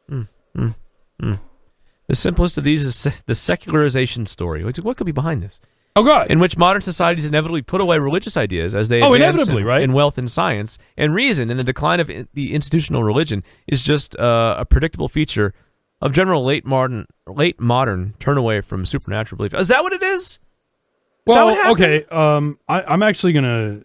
Mm, mm, mm. The simplest of these is the secularization story. What could be behind this? Oh, God. In which modern societies inevitably put away religious ideas as they advance inevitably, right? in wealth and science, and reason, and the decline of the institutional religion is just a predictable feature of general late modern turn away from supernatural belief. Is that what it is? Well, okay. I'm actually gonna.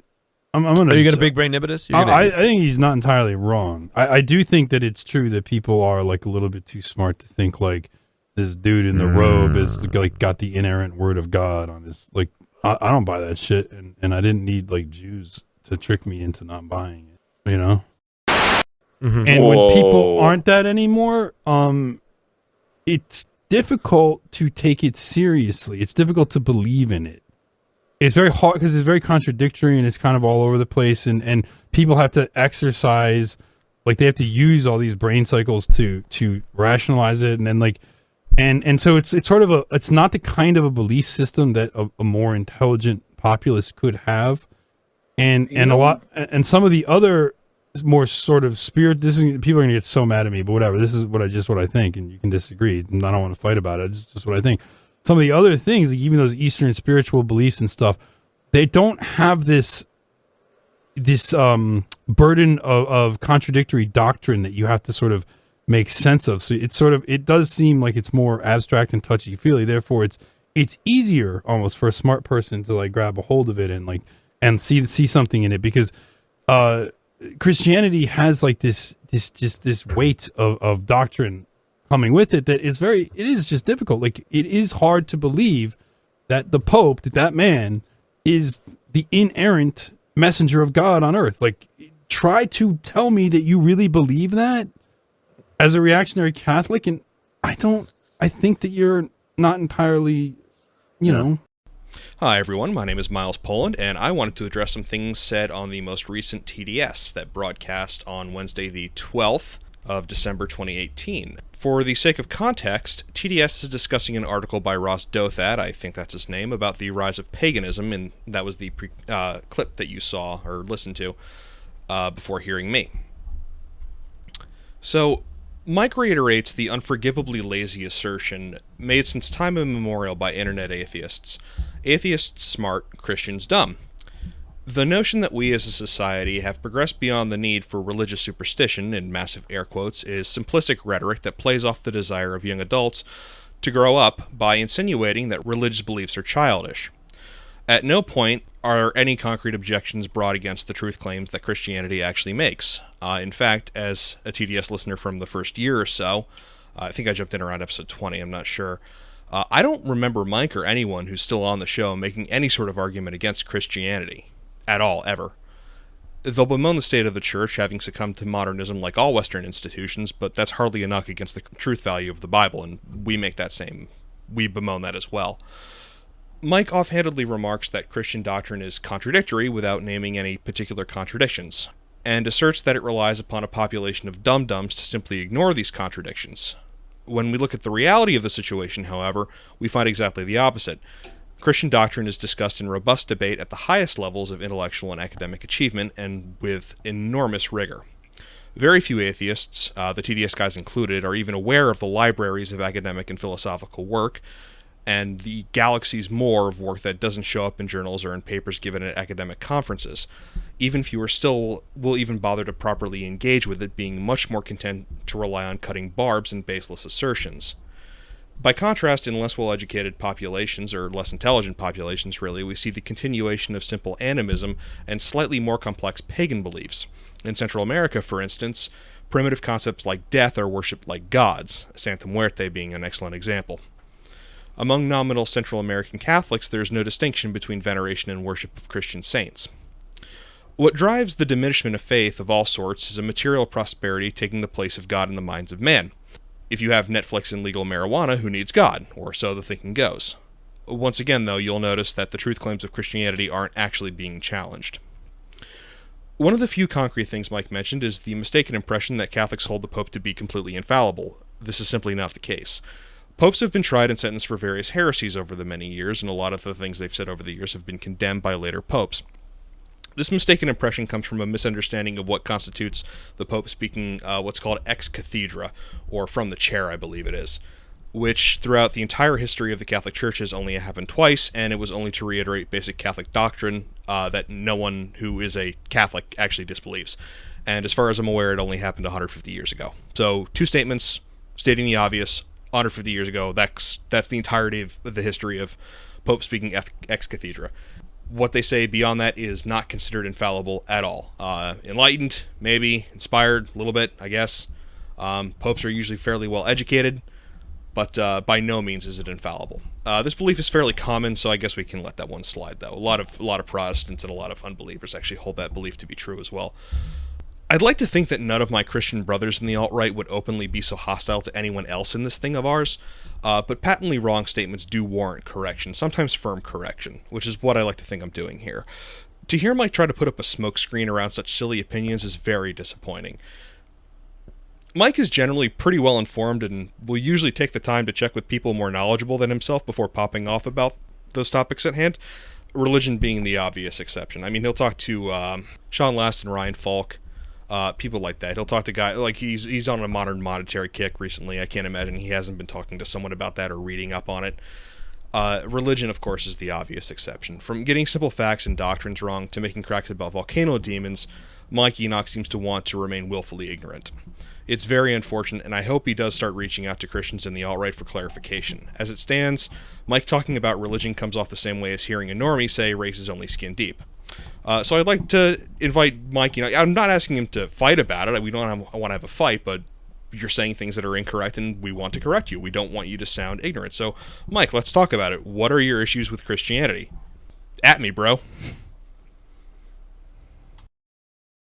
I'm gonna. Are you gonna big brain Nibitus? I think he's not entirely wrong. I do think that it's true that people are like a little bit too smart to think like this dude in the robe is like got the inerrant word of God on his. Like I don't buy that shit, and I didn't need like Jews to trick me into not buying it. You know. Mm-hmm. And when people aren't that anymore, it's difficult to take it seriously. It's difficult to believe in it. It's very hard because it's very contradictory and it's kind of all over the place. And people have to exercise, like they have to use all these brain cycles to rationalize it. And then like, and so it's sort of it's not the kind of a belief system that a more intelligent populace could have. And and some of the other more sort of spirit. People are gonna get so mad at me, but whatever. This is what I think, and you can disagree. And I don't want to fight about it. It's just what I think. Some of the other things, like even those Eastern spiritual beliefs and stuff, they don't have this burden of contradictory doctrine that you have to sort of make sense of. So it does seem like it's more abstract and touchy feely. Therefore, it's easier almost for a smart person to like grab a hold of it and see something in it, because Christianity has like this weight of doctrine coming with it that it is just difficult. Like it is hard to believe that the Pope, that man is the inerrant messenger of God on earth. Like try to tell me that you really believe that as a reactionary Catholic, and I think that you're not entirely, you know. Hi everyone, my name is Miles Poland, and I wanted to address some things said on the most recent TDS that broadcast on Wednesday the 12th of December 2018. For the sake of context, TDS is discussing an article by Ross Douthat, I think that's his name, about the rise of paganism, and that was the clip that you saw or listened to before hearing me. So, Mike reiterates the unforgivably lazy assertion made since time immemorial by internet atheists. Atheists smart, Christians dumb. The notion that we as a society have progressed beyond the need for religious superstition, in massive air quotes, is simplistic rhetoric that plays off the desire of young adults to grow up by insinuating that religious beliefs are childish. At no point are any concrete objections brought against the truth claims that Christianity actually makes. In fact, as a TDS listener from the first year or so, I think I jumped in around episode 20, I'm not sure, I don't remember Mike or anyone who's still on the show making any sort of argument against Christianity. At all, ever. They'll bemoan the state of the church having succumbed to modernism like all Western institutions, but that's hardly a knock against the truth value of the Bible, and we bemoan that as well. Mike offhandedly remarks that Christian doctrine is contradictory without naming any particular contradictions, and asserts that it relies upon a population of dum-dums to simply ignore these contradictions. When we look at the reality of the situation, however, we find exactly the opposite. Christian doctrine is discussed in robust debate at the highest levels of intellectual and academic achievement, and with enormous rigor. Very few atheists, the TDS guys included, are even aware of the libraries of academic and philosophical work, and the galaxies more of work that doesn't show up in journals or in papers given at academic conferences. Even fewer still will even bother to properly engage with it, being much more content to rely on cutting barbs and baseless assertions. By contrast, in less well-educated populations, or less intelligent populations really, we see the continuation of simple animism and slightly more complex pagan beliefs. In Central America, for instance, primitive concepts like death are worshipped like gods, Santa Muerte being an excellent example. Among nominal Central American Catholics, there is no distinction between veneration and worship of Christian saints. What drives the diminishment of faith of all sorts is a material prosperity taking the place of God in the minds of man. If you have Netflix and legal marijuana, who needs God? Or so the thinking goes. Once again, though, you'll notice that the truth claims of Christianity aren't actually being challenged. One of the few concrete things Mike mentioned is the mistaken impression that Catholics hold the Pope to be completely infallible. This is simply not the case. Popes have been tried and sentenced for various heresies over the many years, and a lot of the things they've said over the years have been condemned by later popes. This mistaken impression comes from a misunderstanding of what constitutes the Pope speaking what's called ex cathedra, or from the chair, I believe it is, which throughout the entire history of the Catholic Church has only happened twice, and it was only to reiterate basic Catholic doctrine that no one who is a Catholic actually disbelieves. And as far as I'm aware, it only happened 150 years ago. So 2 statements stating the obvious 150 years ago. That's the entirety of the history of Pope speaking ex cathedra. What they say beyond that is not considered infallible at all. Enlightened, maybe. Inspired, a little bit, I guess. Popes are usually fairly well educated, but by no means is it infallible. This belief is fairly common, so I guess we can let that one slide, though. A lot of Protestants and a lot of unbelievers actually hold that belief to be true as well. I'd like to think that none of my Christian brothers in the alt-right would openly be so hostile to anyone else in this thing of ours, but patently wrong statements do warrant correction, sometimes firm correction, which is what I like to think I'm doing here. To hear Mike try to put up a smokescreen around such silly opinions is very disappointing. Mike is generally pretty well informed and will usually take the time to check with people more knowledgeable than himself before popping off about those topics at hand, religion being the obvious exception. I mean, he'll talk to Sean Last and Ryan Falk, people like that. He'll talk to guys like he's on a modern monetary kick recently. I can't imagine he hasn't been talking to someone about that or reading up on it. Religion, of course, is the obvious exception. From getting simple facts and doctrines wrong to making cracks about volcano demons, Mike Enoch seems to want to remain willfully ignorant. It's very unfortunate, and I hope he does start reaching out to Christians in the alt-right for clarification. As it stands, Mike talking about religion comes off the same way as hearing a normie say race is only skin deep. So I'd like to invite Mike. I'm not asking him to fight about it. We don't want to have a fight, but you're saying things that are incorrect, and we want to correct you. We don't want you to sound ignorant. So, Mike, let's talk about it. What are your issues with Christianity? At me, bro.